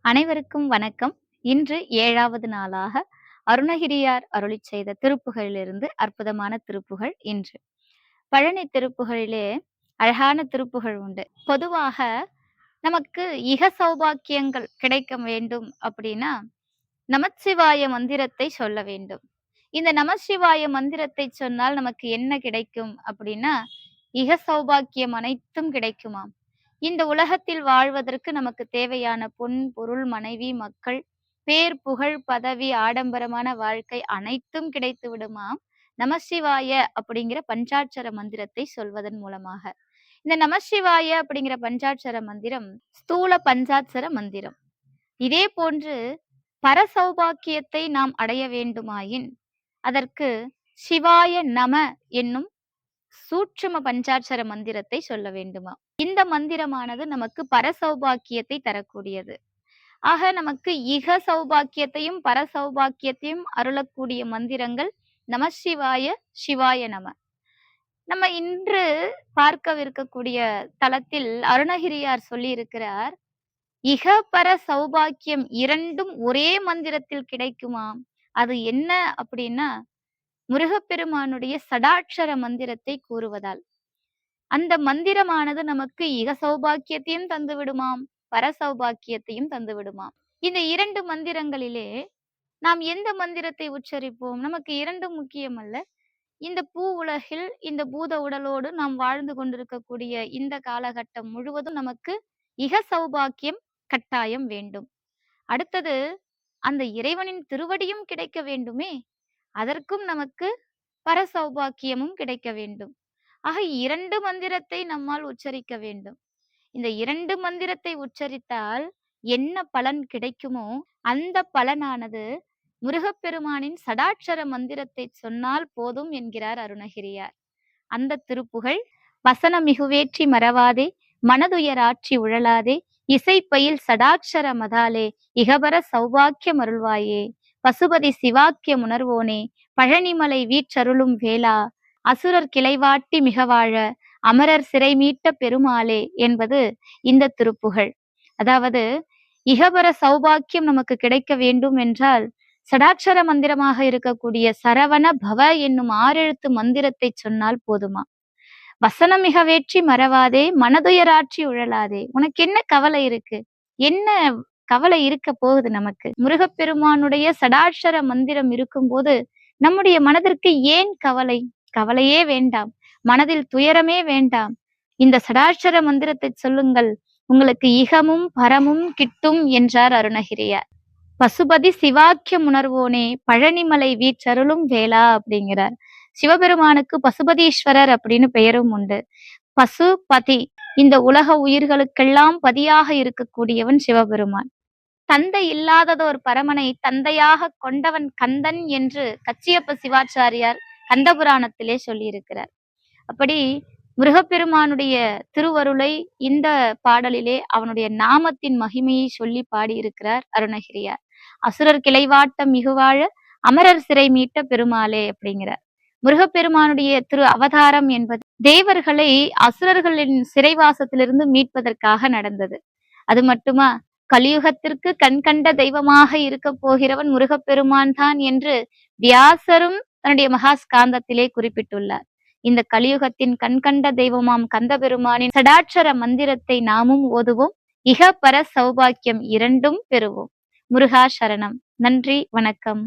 அனைவருக்கும் வணக்கம். இன்று 7வது நாளாக அருணகிரியார் அருளிச் செய்த திருப்புகழிலிருந்து அற்புதமான திருப்புகழ் இன்று. பழனி திருப்புகழிலே அழகான திருப்புகழ் உண்டு. பொதுவாக நமக்கு இக சௌபாக்கியங்கள் கிடைக்க வேண்டும் அப்படின்னா, நமச்சிவாய மந்திரத்தை சொல்ல வேண்டும். இந்த நமசிவாய மந்திரத்தை சொன்னால் நமக்கு என்ன கிடைக்கும் அப்படின்னா, இக சௌபாக்கியம் அனைத்தும் கிடைக்குமாம். இந்த உலகத்தில் வாழ்வதற்கு நமக்கு தேவையான பொன், பொருள், மனைவி, மக்கள், பேர், புகழ், பதவி, ஆடம்பரமான வாழ்க்கை அனைத்தும் கிடைத்து விடுமாம். நமசிவாய அப்படிங்கிற பஞ்சாட்சர மந்திரத்தை சொல்வதன் மூலமாக. இந்த நமசிவாய அப்படிங்கிற பஞ்சாட்சர மந்திரம் ஸ்தூல பஞ்சாட்சர மந்திரம். இதே போன்று பரசௌபாக்கியத்தை நாம் அடைய வேண்டுமாயின் அதற்கு சிவாய நம என்னும் சூட்சும பஞ்சாட்சர மந்திரத்தை சொல்ல வேண்டுமா. இந்த மந்திரமானது நமக்கு பரசௌபாக்கியத்தை தரக்கூடியது. ஆக நமக்கு இக சௌபாக்கியத்தையும் பரசௌபாக்கியத்தையும் அருளக்கூடிய மந்திரங்கள் நமசிவாய, சிவாய நம. நம்ம இன்று பார்க்கவிருக்கக்கூடிய தலத்தில் அருணகிரியார் சொல்லி இருக்கிறார், இக பர சௌபாக்கியம் இரண்டும் ஒரே மந்திரத்தில் கிடைக்குமாம். அது என்ன அப்படின்னா, முருகப்பெருமானுடைய சடாட்சர மந்திரத்தை கூறுவதால். அந்த மந்திரமானது நமக்கு இக சௌபாக்கியத்தையும் தந்து விடுமாம், பர சௌபாக்கியத்தையும் தந்து விடுமாம். இந்த 2 மந்திரங்களிலே நாம் எந்த மந்திரத்தை உச்சரிப்போம்? நமக்கு 2 முக்கியம் அல்ல. இந்த பூ உலகில் இந்த பூத உடலோடு நாம் வாழ்ந்து கொண்டிருக்கக்கூடிய இந்த காலகட்டம் முழுவதும் நமக்கு இக சௌபாக்கியம் கட்டாயம் வேண்டும். அடுத்தது அந்த இறைவனின் திருவடியும் கிடைக்க வேண்டுமே, அதற்கும் நமக்கு பரசௌபாக்கியமும் கிடைக்க வேண்டும். ஆக 2 மந்திரத்தை நம்மால் உச்சரிக்க வேண்டும். இந்த 2 மந்திரத்தை உச்சரித்தால் என்ன பலன் கிடைக்குமோ அந்த பலனானது முருகப்பெருமானின் சடாட்சர மந்திரத்தை சொன்னால் போதும் என்கிறார் அருணகிரியார். அந்த திருப்புகழ் வசன மிகுவேற்றி மறவாதே, மனதுயராற்றி உழலாதே, இசைப்பயில் சடாட்சர மதாலே, இகபர சௌபாக்கியம் அருள்வாயே, பசுபதி சிவாக்கிய உணர்வோனே, பழனிமலை வீற்றருளும் வேளா, அசுரர் கிளைவாட்டி மிகவாழ, அமரர் சிறை மீட்ட பெருமாளே என்பது இந்த திருப்புகழ். அதாவது இகபர சௌபாக்கியம் நமக்கு கிடைக்க வேண்டும் என்றால் சடாட்சர மந்திரமாக இருக்கக்கூடிய சரவண பவ என்னும் 6 எழுத்து மந்திரத்தை சொன்னால் போதுமா. வசனம் மிக வேற்றி மறவாதே, மனதுயராற்றி உழலாதே. உனக்கு என்ன கவலை இருக்கு? என்ன கவலை இருக்க போகுது நமக்கு? முருகப்பெருமானுடைய சடாட்சர மந்திரம் இருக்கும்போது நம்முடைய மனதிற்கு ஏன் கவலை? கவலையே வேண்டாம், மனதில் துயரமே வேண்டாம். இந்த சடாட்சர மந்திரத்தை சொல்லுங்கள், உங்களுக்கு இகமும் பரமும் கிட்டும் என்றார் அருணகிரியார். பசுபதி சிவாக்கியம் உணர்வோனே, பழனிமலை வீற்றருளும் வேளா அப்படிங்கிறார். சிவபெருமானுக்கு பசுபதீஸ்வரர் அப்படின்னு பெயரும் உண்டு. பசுபதி, இந்த உலக உயிர்களுக்கெல்லாம் பதியாக இருக்கக்கூடியவன் சிவபெருமான். தந்தை இல்லாததோர் பரமனை தந்தையாக கொண்டவன் கந்தன் என்று கச்சியப்ப சிவாச்சாரியார் கந்தபுராணத்திலே சொல்லியிருக்கிறார். அப்படி முருகப்பெருமானுடைய திருவருளை இந்த பாடலிலே அவனுடைய நாமத்தின் மகிமையை சொல்லி பாடியிருக்கிறார் அருணகிரியார். அசுரர் கிளைவாட்டம் மிகுவாழ, அமரர் சிறை மீட்ட பெருமாளே அப்படிங்கிறார். முருகப்பெருமானுடைய திரு அவதாரம் என்பது தேவர்களை அசுரர்களின் சிறைவாசத்திலிருந்து மீட்பதற்காக நடந்தது. அது மட்டுமா, கலியுகத்திற்கு கண்கண்ட தெய்வமாக இருக்க போகிறவன் முருகப்பெருமான் தான் என்று வியாசரும் தன்னுடைய மகாஸ்காந்தத்திலே குறிப்பிட்டுள்ளார். இந்த கலியுகத்தின் கண்கண்ட தெய்வமாம் கந்த பெருமானின் சடாட்சர மந்திரத்தை நாமும் ஓதுவோம். இக பர சௌபாக்கியம் இரண்டும் பெறுவோம். முருகா சரணம். நன்றி, வணக்கம்.